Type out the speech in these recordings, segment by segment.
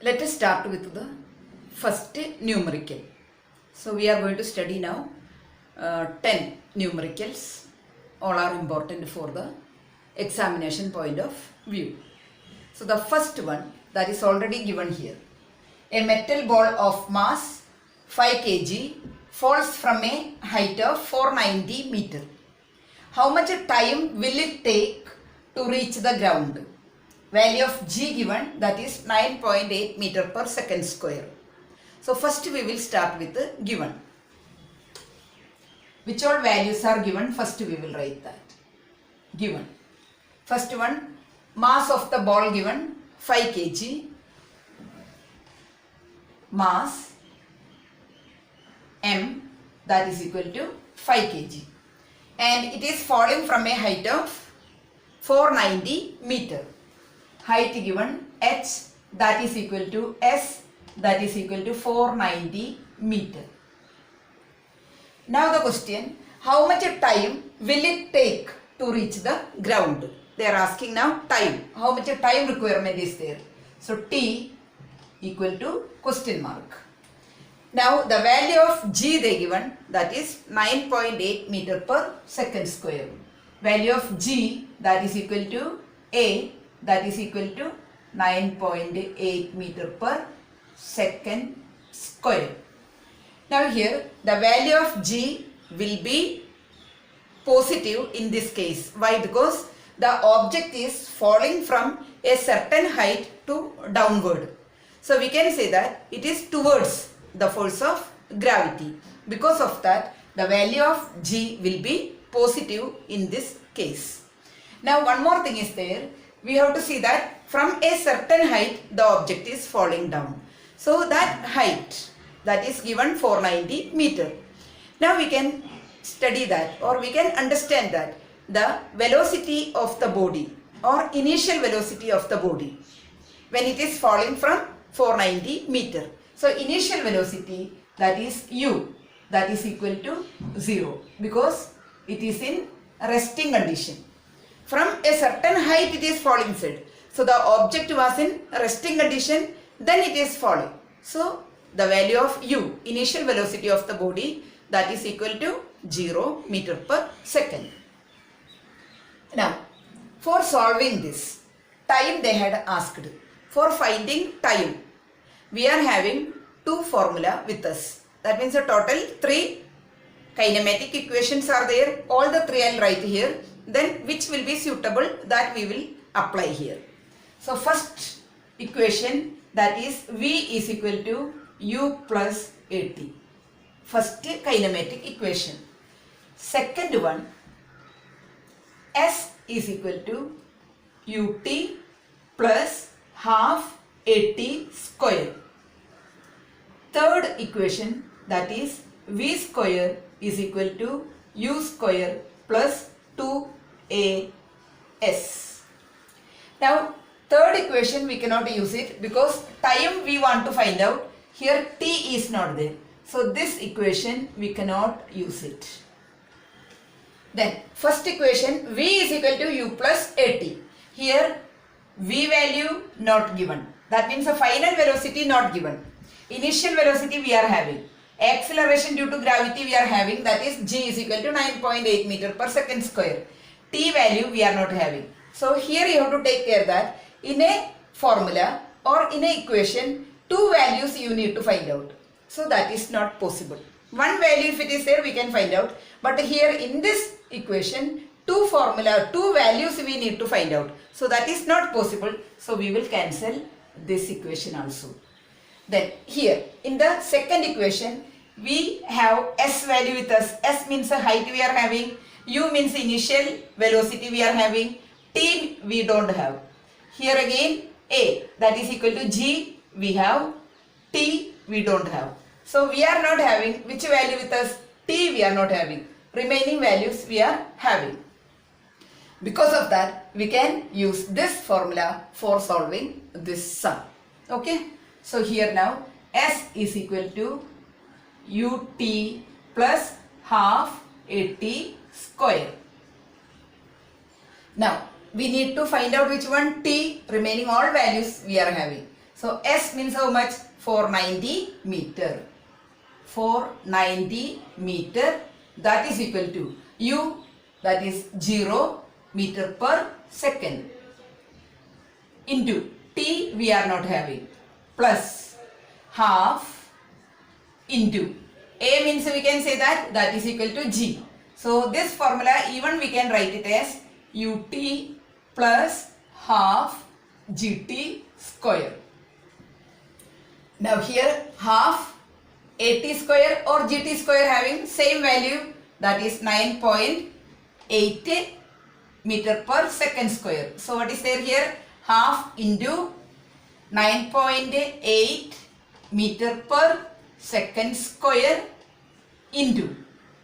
Let us start with the first numerical. So we are going to study now 10 numericals. All are important for the examination point of view. So the first one that is already given here. A metal ball of mass 5 kg falls from a height of 490 meter. How much time will it take to reach the ground? Value of G given, that is 9.8 meter per second square. So first we will start with the given. Which all values are given, first we will write that. Given. First one, mass of the ball given 5 kg. Mass M, that is equal to 5 kg. And it is falling from a height of 490 meter. Height given h, that is equal to s, that is equal to 490 meter. Now the question, how much time will it take to reach the ground? They are asking now time. How much time requirement is there? So t equal to question mark. Now the value of G they given, that is 9.8 meter per second square. Value of G, that is equal to A, that is equal to 9.8 meter per second square. Now here the value of G will be positive in this case. Why? Because the object is falling from a certain height to downward. So we can say that it is towards the force of gravity. Because of that, the value of G will be positive in this case. Now one more thing is there. We have to see that from a certain height the object is falling down. So that height, that is given 490 meter. Now we can study that, or we can understand that the velocity of the body or initial velocity of the body when it is falling from 490 meter. So initial velocity, that is u, that is equal to 0 because it is in resting condition. From a certain height it is falling said. So the object was in resting condition, then it is falling. So the value of u, initial velocity of the body, that is equal to 0 meter per second. Now for solving this, time they had asked. For finding time, we are having two formula with us. That means a total 3 kinematic equations are there. All the 3 I will write here. Then which will be suitable, that we will apply here. So first equation, that is V is equal to U plus AT. First kinematic equation. Second one, S is equal to UT plus half AT square. Third equation, that is V square is equal to U square plus 2AS. Now third equation we cannot use it because time we want to find out. Here t is not there. So this equation we cannot use it. Then first equation, V is equal to U plus AT. Here V value not given. That means the final velocity not given. Initial velocity we are having. Acceleration due to gravity we are having, that is G is equal to 9.8 meter per second square. T value we are not having. So here you have to take care that in a formula or in a equation, 2 values you need to find out. So that is not possible. One value if it is there we can find out. But here in this equation, 2 values we need to find out. So that is not possible. So we will cancel this equation also. Then here in the second equation we have S value with us. S means the height we are having, U means initial velocity we are having, T we don't have. Here again A, that is equal to G we have, T we don't have. So we are not having which value with us? T we are not having. Remaining values we are having. Because of that we can use this formula for solving this sum. Okay. So here now S is equal to UT plus half AT square. Now we need to find out which one T, remaining all values we are having. So S means how much? 490 meter. 490 meter, that is equal to U, that is 0 meter per second, into T we are not having, plus half into A means we can say that is equal to G. So this formula even we can write it as UT plus half GT square. Now here half AT square or GT square having same value, that is 9.8 meter per second square. So what is there here? Half into 9.8 meter per second square into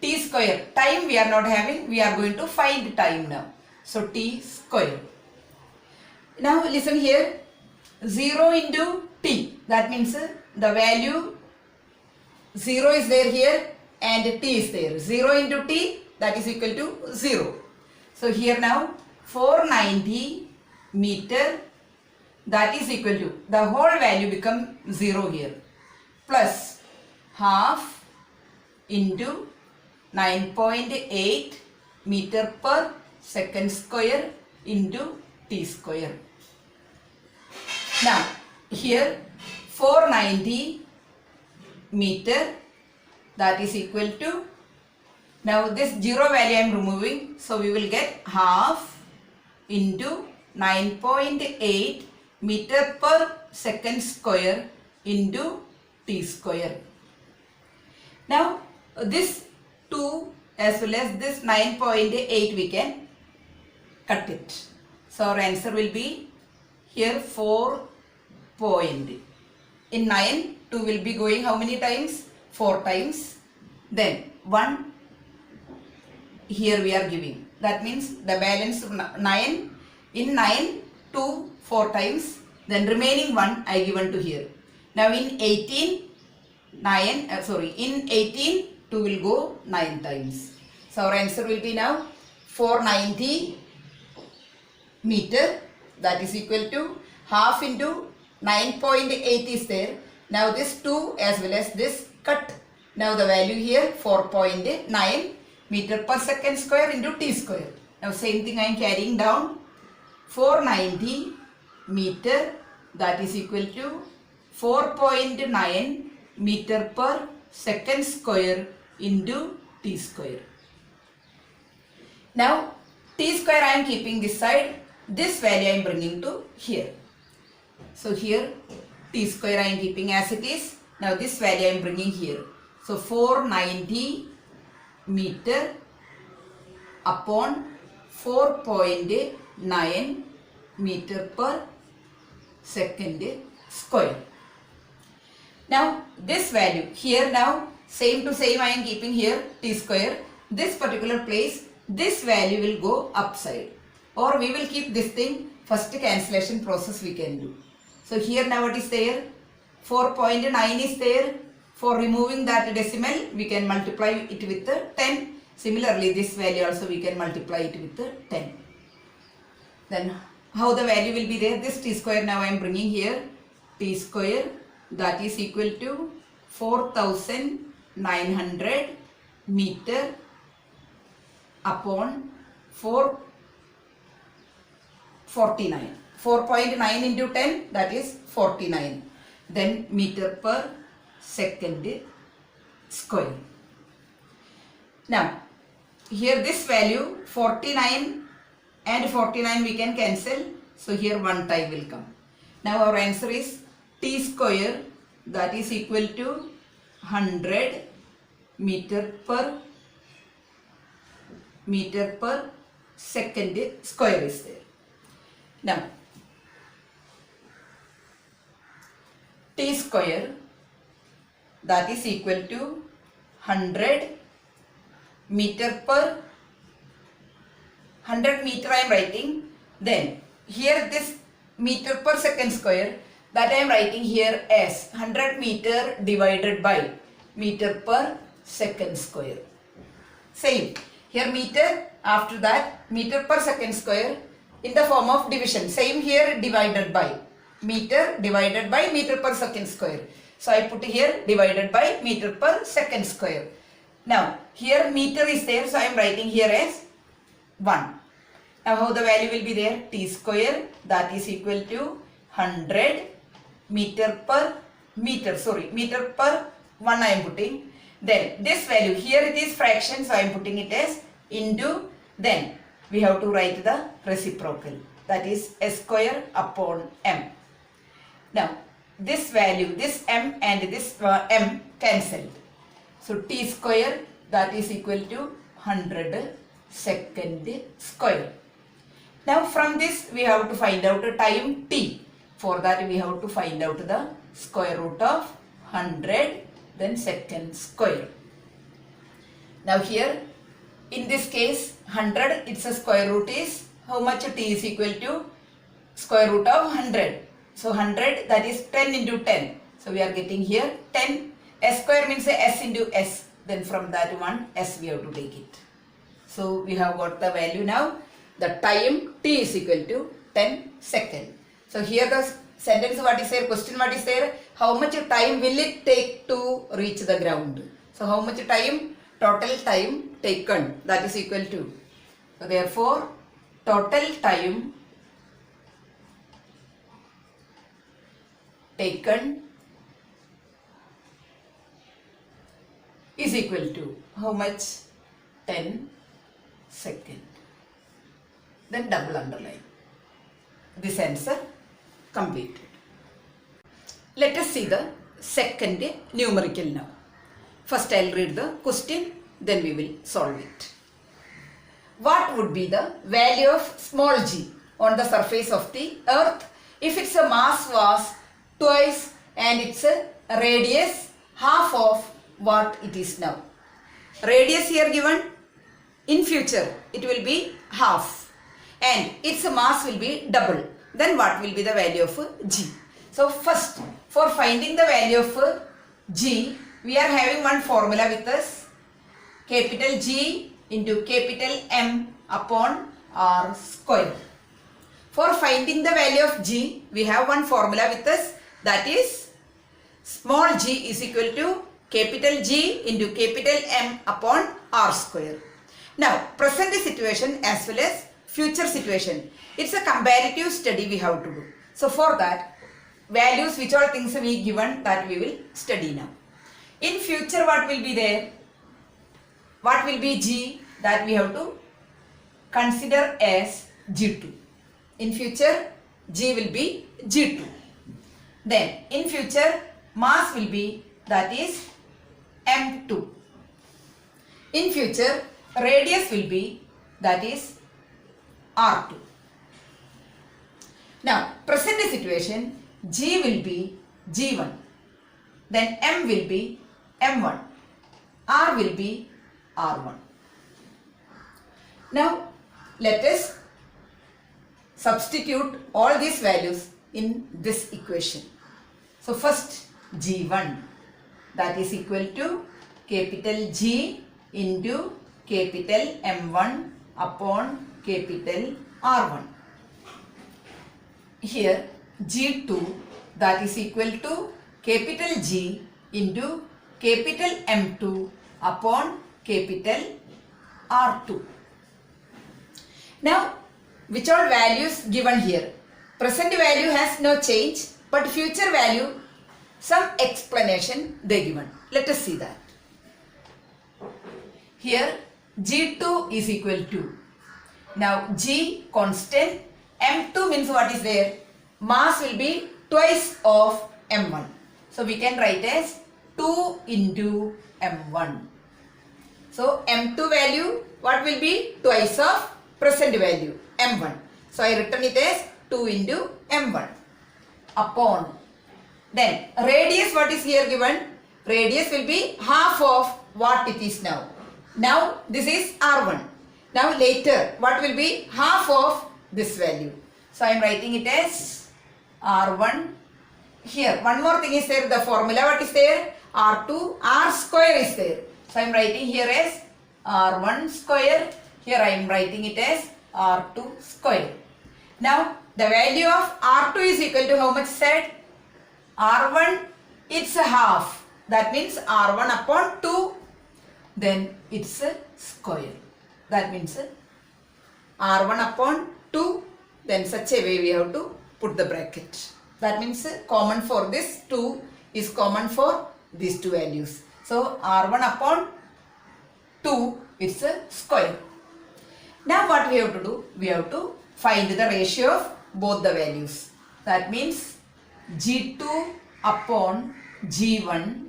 T square. Time we are not having, we are going to find time now. So T square. Now listen here, 0 into T, that means the value 0 is there here and T is there. 0 into T, that is equal to 0. So here now 490 meter, that is equal to, the whole value become 0 here, plus half into 9.8 meter per second square into T square. Now here 490 meter, that is equal to, now this 0 value I am removing, so we will get half into 9.8 meter per second square into T square. Now this 2 as well as this 9.8 we can cut it. So our answer will be here 4 point. In 9, 2 will be going how many times? 4 times. Then 1 here we are giving. That means the balance of 9. In 9, 2 4 times. Then remaining 1 I given to here. Now in 18, in 18, 2 will go 9 times. So our answer will be now 490 meter, that is equal to half into 9.8 is there. Now this 2 as well as this cut. Now the value here 4.9 meter per second square into T square. Now same thing I am carrying down. 490 meter, that is equal to 4.9 meter per second square into T square. Now T square I am keeping this side. This value I am bringing to here. So here T square I am keeping as it is. Now this value I am bringing here. So 490 meter upon 4.9 meter per second square. Now this value here, now same to same I am keeping here T square. This particular place, this value will go upside, or we will keep this thing, first cancellation process we can do. So here now what is there? 4.9 is there. For removing that decimal, we can multiply it with 10. Similarly, this value also we can multiply it with 10. Then how the value will be there? This T square now I am bringing here. T square, that is equal to 4,900 meter upon 449. 4.9 into 10, that is 49. Then meter per second square. Now here this value 49 and 49 we can cancel. So here 1 time will come. Now our answer is T square, that is equal to 100 meter per second square is there. Now T square, that is equal to 100 meter per 100 meter I am writing. Then here this meter per second square, that I am writing here as 100 meter divided by meter per second square. Same here meter, after that meter per second square in the form of division. Same here divided by. meter divided by meter per second square. So I put here divided by meter per second square. Now here meter is there, so I am writing here as 1. Now how the value will be there? T square, that is equal to 100 meter per 1 I am putting. Then this value, here it is fraction, so I am putting it as into, then we have to write the reciprocal, that is s square upon m. Now this value, this m and this m cancelled. So t square, that is equal to 100 second square. Now from this we have to find out the time t. For that we have to find out the square root of 100 then second square. Now here in this case 100, its a square root is how much? T is equal to square root of 100. So 100, that is 10 into 10. So we are getting here 10. S square means s into s. Then from that one s we have to take it. So we have got the value now. The time t is equal to 10 seconds. So here the sentence what is there, question what is there, how much time will it take to reach the ground? So how much time, total time taken, that is equal to. So therefore total time taken is equal to how much? 10 seconds. Then double underline. This answer completed. Let us see the second numerical now. First I will read the question, then we will solve it. What would be the value of small g on the surface of the earth if its mass was twice and its radius half of what it is now? Radius here given, in future it will be half and its mass will be double. Then what will be the value of g? So first, for finding the value of g, we are having one formula with us, capital G into capital M upon R square. For finding the value of g, we have one formula with us, that is small g is equal to capital G into capital M upon R square. Now present situation as well as future situation, it's a comparative study we have to do. So for that, values which are things we given, that we will study now. In future what will be there? What will be g? That we have to consider as g2. In future g will be g2. Then in future mass will be, that is m2. In future radius will be, that is r2. Now present situation, g will be g1, then m will be m1, r will be r1. Now let us substitute all these values in this equation. So first g1, that is equal to capital G into capital M1 upon capital R1. Here g2, that is equal to capital G into capital M2 upon capital R2. Now which are values given here? Present value has no change, but future value some explanation they given. Let us see that. Here g2 is equal to, now g constant, m2 means what is there? Mass will be twice of m1. So we can write as 2 into m1. So m2 value what will be? Twice of present value m1. So I written it as 2 into m1 upon, then radius what is here given? Radius will be half of what it is now. Now this is r1. Now later what will be? Half of this value. So I am writing it as r1. Here one more thing is there, the formula what is there? r2, r square is there. So I am writing here as r1 square. Here I am writing it as r2 square. Now the value of R2 is equal to how much said? R1, it's a half. That means R1 upon 2. Then it's a square. That means R1 upon 2. Then such a way we have to put the bracket. That means common for this 2 is common for these two values. So R1 upon 2, it's a square. Now what we have to do? We have to find the ratio of both the values. That means G2 upon G1,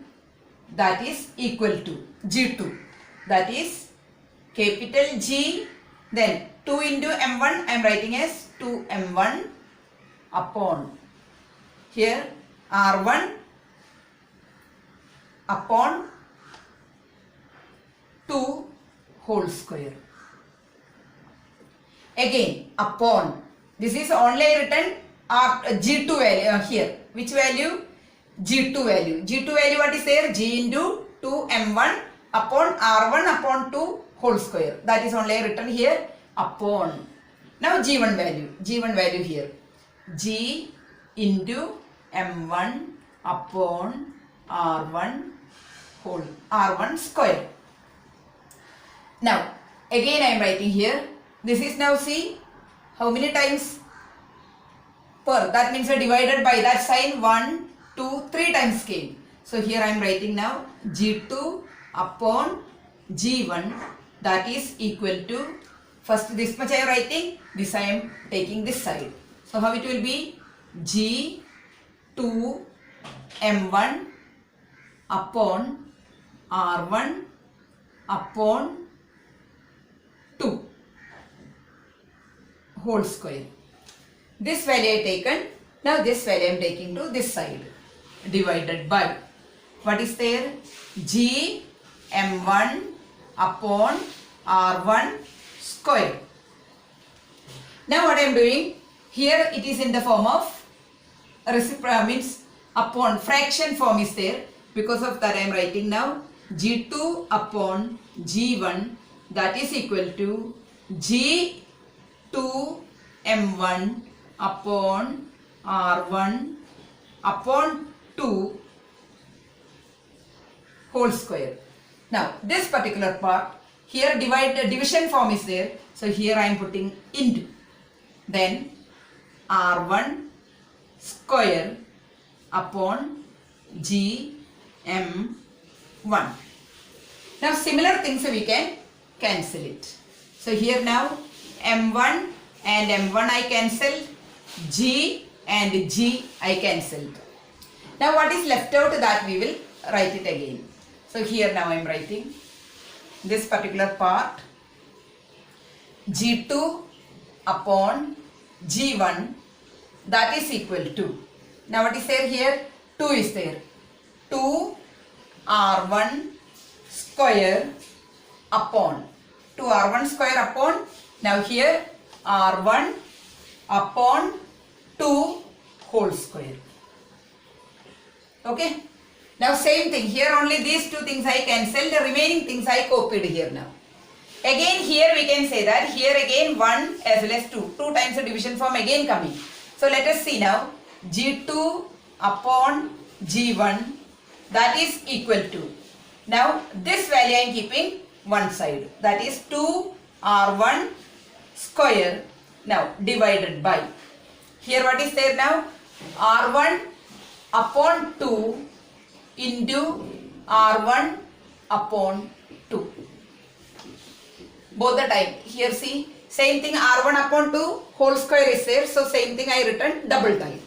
that is equal to G2. That is capital G, then 2 into M1 I am writing as 2M1 upon here R1 upon 2 whole square. Again upon, this is only written G2 value here. Which value? G2 value. G2 value what is there? G into 2M1 upon R1 upon 2 whole square. That is only written here upon. Now G1 value. G1 value here. G into M1 upon R1 whole R1 square. Now again I am writing here. This is now see how many times per. That means divided by that sign 1, 2, 3 times came. So here I am writing now G2 upon G1, that is equal to, first this much I am writing, this I am taking this side. So how it will be? G2 M1 upon R1 upon 2 whole square. This value I taken. Now this value I am taking to this side, divided by, what is there? G M1 upon R1 square. Now what I am doing here, it is in the form of means upon fraction form is there. Because of that I am writing now G2 upon G1, that is equal to G2 M1 upon R1 upon 2 whole square. Now this particular part here division form is there. So here I am putting into, then R1 square upon GM1. Now similar things we can cancel it. So here now M1 and M1 I cancelled, G and G I cancelled. Now what is left out, that we will write it again. So here now I am writing this particular part, G2 upon G1, that is equal to, now what is there here? 2 is there. 2 R1 square upon 2 R1 square upon, now here R1 upon 2 whole square. Okay. Now same thing here, only these two things I cancelled, the remaining things I copied here now. Again here we can say that here again 1 as well as 2 times the division form again coming. So let us see now G2 upon G1, that is equal to, now this value I am keeping one side, that is 2 R1 square, now divided by, here what is there now? R1 upon 2 into R1 upon 2. Both the time. Here see, same thing, R1 upon 2 whole square is there. So same thing I written double time.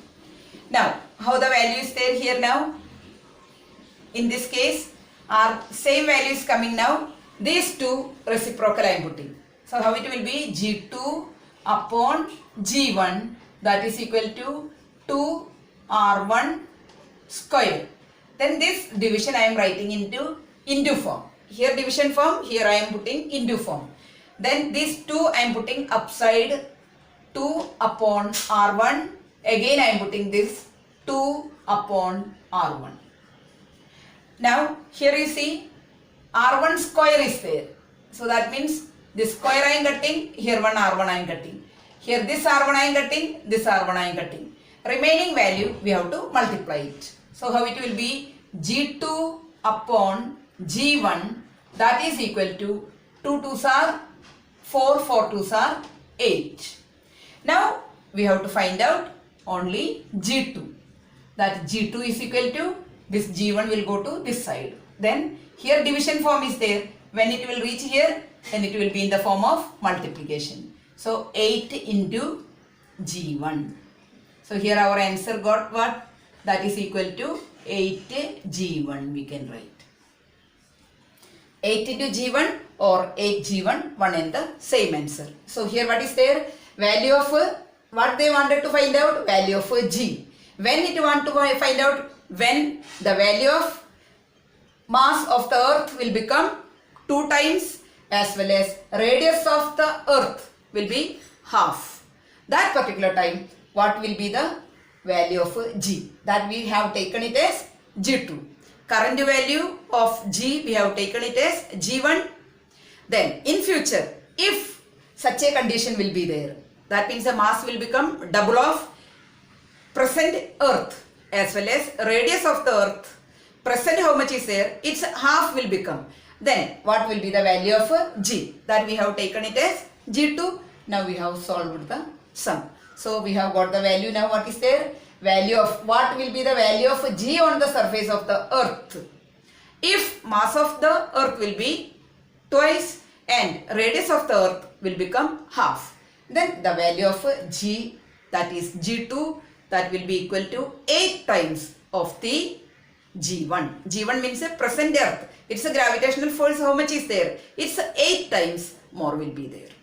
Now how the value is there here now? In this case our same value is coming now. These two reciprocal I am putting. So how it will be? G2 upon G1, that is equal to 2 R1 square. Then this division I am writing into form. Here division form, here I am putting into form. Then these 2 I am putting upside, 2 upon R1. Again I am putting this 2 upon R1. Now here you see R1 square is there. So that means this square I am cutting, here one R1 I am cutting. Here this R1 I am cutting, this R1 I am cutting. Remaining value we have to multiply it. So how it will be? G2 upon G1, that is equal to 2 2s are 4, 4 2s are 8. Now we have to find out only G2. That G2 is equal to this G1 will go to this side. Then here division form is there. When it will reach here, then it will be in the form of multiplication. So 8 into G1. So here our answer got what? That is equal to 8 G1 we can write. 8 into G1 or 8 G1, one and the same answer. So here what is there? Value of what they wanted to find out? Value of G. When it want to find out? When the value of mass of the earth will become 2 times as well as radius of the earth will be half. That particular time what will be the value of G? That we have taken it as G2. Current value of G we have taken it as G1. Then in future if such a condition will be there, that means the mass will become double of present earth as well as radius of the earth. Present how much is there? Its half will become. Then what will be the value of G? That we have taken it as G2. Now we have solved the sum. So we have got the value. Now what is there? Value of what will be the value of G on the surface of the earth? If mass of the earth will be twice and radius of the earth will become half, then the value of G, that is G2, that will be equal to 8 times of the G1. G1 means a present earth. It's a gravitational force. How much is there? It's 8 times more will be there.